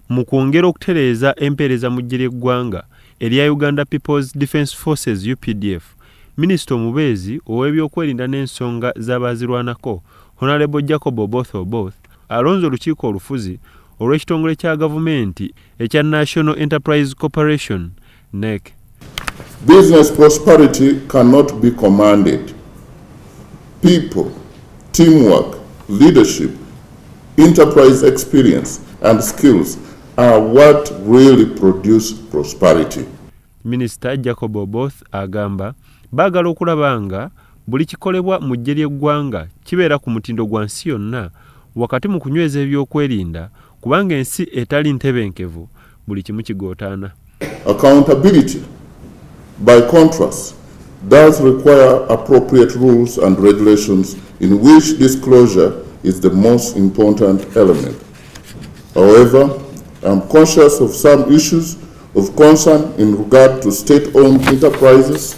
mu kwongera okutereeza empeereza mu ggye ly'eggwanga erya Uganda People's Defence Forces UPDF. Minisita omubeezi ow'ebyokwerinda n'ensonga z'abaazirwanako Honorable Jacob Oboth alonze olukiiko olufuzi olw'ekitongole kya gavumenti ekya National Enterprise Corporation NEC. Business prosperity cannot be commanded. People, teamwork, leadership, enterprise experience and skills are what really produce prosperity. Minister Jacob Oboth agamba baagala okulaba nga buli kikolebwa mu ggye ly'eggwanga kibeera ku mutindo gwa nsi yonna wakati mu kunyweza ebyokwerinda kubanga ensi etali ntebenkevu buli kimu kigootaana. Accountability, by contrast, does require appropriate rules and regulations in which disclosure is the most important element. However, I'm conscious of some issues of concern in regard to state-owned enterprises.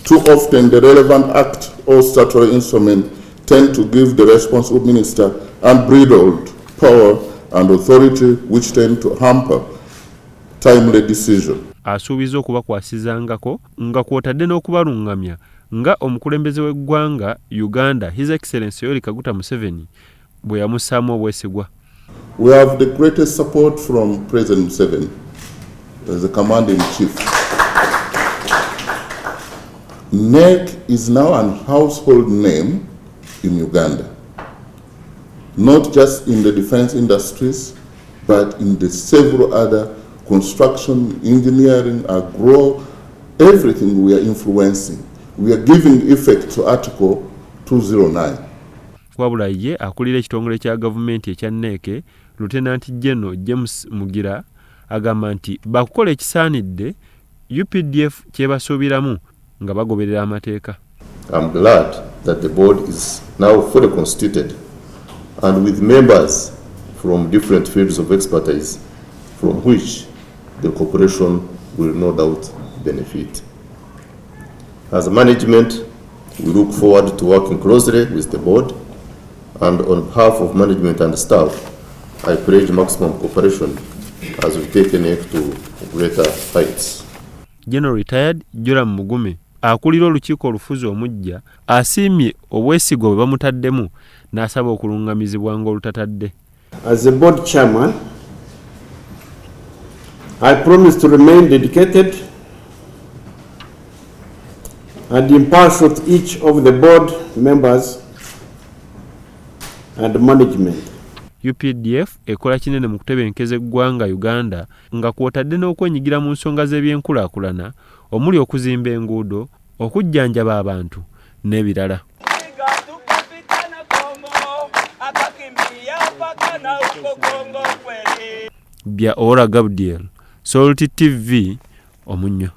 Too often the relevant act or statutory instrument tend to give the responsible minister unbridled power and authority which tend to hamper timely decision. Asuubiza okubakwasizangako nga kw'otadde n'okubalungamya nga omukulembeze w'eggwanga Uganda His Excellency Yoweri Kaguta Museveni bwe yamussaamu obwesigwa. We have the greatest support from President Museveni as the Commander-in-Chief. NEC is now a household name in Uganda, not just in the defense industries, but in the several other construction, engineering, agro, everything we are influencing. We are giving effect to Article 209. Wabula ye akulira ekitongole kya gavumenti ekya NEC, Lieutenant General James Mugira, agamba nti bakukola ekisaanidde UPDF kyebasuubiramu nga bagoberera amateeka. I'm glad that the board is now fully constituted and with members from different fields of expertise from which the corporation will no doubt benefit. As a management, we look forward to working closely with the board, and on behalf of management and staff, I pledge maximum cooperation as we take NEC to greater heights. General Retired Joram Mugume akulira olukiiko olufuzi omujja asiimye obwesigwa bwe bamutaddemu n'asaba okulungamizibwa ng'olutatadde. As a board chairman, I promise to remain dedicated and impartial to each of the board members and management. UPDF ekola kinene mu kutebenkeza eggwanga Uganda nga kw'otadde n'okwenyigira mu nsonga z'ebyenkulaakulana omuli okuzimba enguudo, okujjanjaba abantu n'ebirala. Bya Ora Gabriel, Salty TV, Omunnyo.